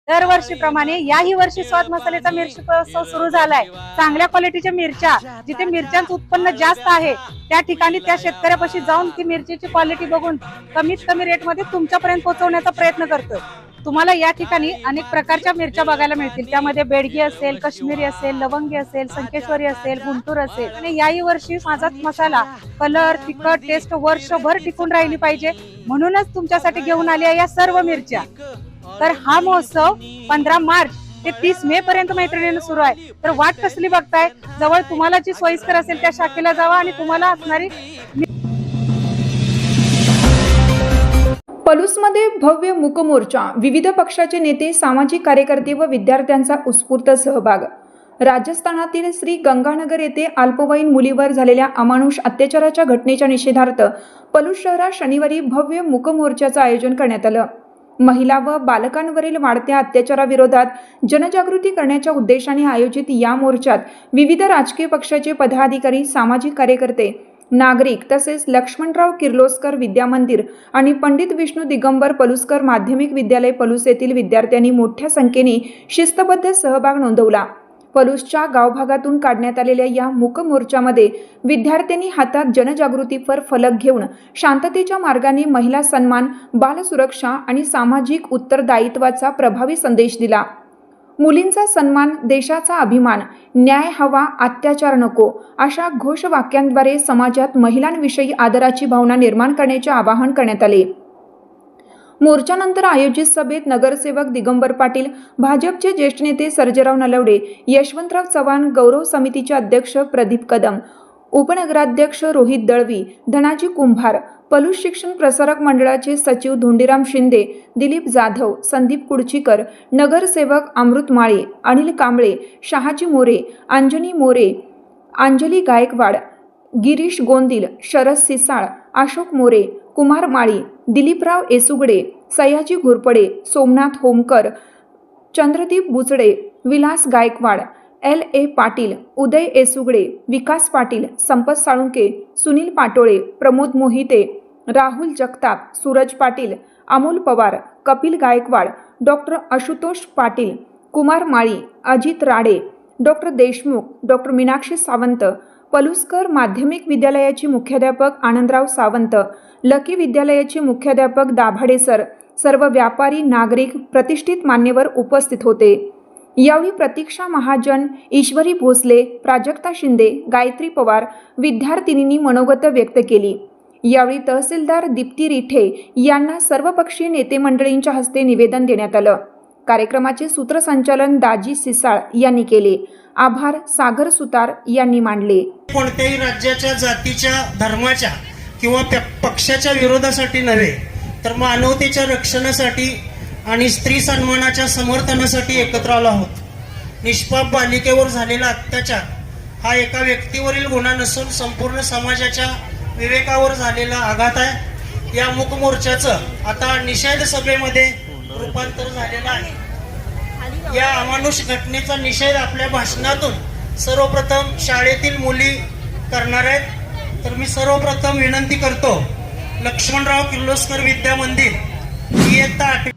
दरवर्षीप्रमाणे याही वर्षी स्वाद मसाल्याचा मिरची महोत्सव सुरू झालाय। चांगल्या क्वालिटीच्या मिरच्या, जिथे मिरच्यांचं उत्पन्न जास्त आहे त्या ठिकाणी त्या शेतकऱ्यापाशी जाऊन ती मिरचीची क्वालिटी बघून कमीत कमी रेटमध्ये तुमच्यापर्यंत पोहोचवण्याचा प्रयत्न करतोय। तुम्हाला या ठिकाणी अनेक प्रकारच्या मिरच्या बघायला मिळतील। त्यामध्ये बेडगी असेल, काश्मीरी असेल, लवंगी असेल, संकेश्वरी असेल, गुंटूर असेल। आणि याही वर्षी माझा मसाला कलर, तिखट, टेस्ट वर्षभर टिकून राहिली पाहिजे म्हणूनच तुमच्यासाठी घेऊन आली आहे या सर्व मिरच्या। तर हा महोत्सव 15 मार्च ते 30 मे पर्यंत मैत्रिणींना सुरू आहे। तर वाट कसली बघताय? जवळ तुम्हाला जी सोयीस्कर असेल त्या शाखेला जावा आणि तुम्हाला असणारी पलूसमध्ये भव्य मूक मोर्चा, विविध पक्षाचे नेते, सामाजिक कार्यकर्ते व विद्यार्थ्यांचा उत्स्फूर्त सहभाग। राजस्थानातील श्री गंगानगर येथे अल्पवयीन मुलीवर झालेल्या अमानुष अत्याचाराच्या घटनेच्या निषेधार्थ पलूस शहरात शनिवारी भव्य मूक मोर्चाचं आयोजन करण्यात आलं। महिला व बालकांवरील वाढत्या अत्याचाराविरोधात जनजागृती करण्याच्या उद्देशाने आयोजित या मोर्चात विविध राजकीय पक्षाचे पदाधिकारी, सामाजिक कार्यकर्ते, नागरिक तसेच लक्ष्मणराव किर्लोस्कर विद्यामंदिर आणि पंडित विष्णू दिगंबर पलुसकर माध्यमिक विद्यालय पलूस येथील विद्यार्थ्यांनी मोठ्या संख्येने शिस्तबद्ध सहभाग नोंदवला। पलूसच्या गावभागातून काढण्यात आलेल्या या मूक मोर्चामध्ये विद्यार्थ्यांनी हातात जनजागृतीपर फलक घेऊन शांततेच्या मार्गाने महिला सन्मान, बाल सुरक्षा आणि सामाजिक उत्तरदायित्वाचा प्रभावी संदेश दिला। मुलींचा सन्मान, देशाचा अभिमान, न्याय हवा, अत्याचार नको अशा घोषवाक्यांद्वारे समाजात महिलांविषयी आदराची भावना निर्माण करण्याचे आवाहन करण्यात आले। मोर्चानंतर आयोजित सभेत नगरसेवक दिगंबर पाटील, भाजपचे ज्येष्ठ नेते सर्जेराव नलवडे, यशवंतराव चव्हाण, गौरव समितीचे अध्यक्ष प्रदीप कदम, उपनगराध्यक्ष रोहित दळवी, धनाजी कुंभार, पलूस शिक्षण प्रसारक मंडळाचे सचिव धोंडीराम शिंदे, दिलीप जाधव, संदीप कुडचीकर, नगरसेवक अमृत माळे, अनिल कांबळे, शहाजी मोरे, अंजनी मोरे, अंजली गायकवाड, गिरीश गोंदिल, शरद सिसाळ, अशोक मोरे, कुमार माळी, दिलीपराव येसुगडे, सयाजी घोरपडे, सोमनाथ होमकर, चंद्रदीप बुचडे, विलास गायकवाड, LA पाटील, उदय येसुगडे, विकास पाटील, संपत साळुंके, सुनील पाटोळे, प्रमोद मोहिते, राहुल जगताप, सूरज पाटील, अमोल पवार, कपिल गायकवाड, डॉक्टर आशुतोष पाटील, कुमार माळी, अजित राडे, डॉक्टर देशमुख, डॉक्टर मीनाक्षी सावंत, पलुसकर माध्यमिक विद्यालयाचे मुख्याध्यापक आनंदराव सावंत, लकी विद्यालयाचे मुख्याध्यापक दाभाडे सर, सर्व व्यापारी, नागरिक, प्रतिष्ठित मान्यवर उपस्थित होते। यावेळी प्रतीक्षा महाजन, ईश्वरी भोसले, प्राजक्ता शिंदे, गायत्री पवार, विद्यार्थिनींनी मनोगत व्यक्त केली। यावेळी तहसीलदार दीप्ती रिठे यांना सर्वपक्षीय नेते मंडळींच्या हस्ते निवेदन देण्यात आलं। कार्यक्रमाचे सूत्रसंचालन दाजी सिसाळ यांनी केले। आभार सागर सुतार यांनी मांडले। कोणत्याही राज्याच्या, जातीच्या, धर्माच्या किंवा पक्षाच्या विरोधासाठी नव्हे तर मानवतेच्या रक्षणासाठी आणि स्त्री सन्मानाच्या समर्थनासाठी एकत्र आलो आहोत। निष्पाप बालिकेवर झालेला अत्याचार हा एका व्यक्तीवरील गुन्हा नसून संपूर्ण समाजाच्या विवेकावर झालेला आघात आहे। या मूक मोर्चाचं आता निषेध सभेमध्ये रूपांतर झालेलं आहे। या अमानुष घटनेचा निषेध आपल्या भाषणातून सर्वप्रथम शाळेतील मुली करणार आहेत। तर मी सर्वप्रथम विनंती करतो, लक्ष्मणराव किर्लोस्कर विद्यामंदिर इयत्ता 8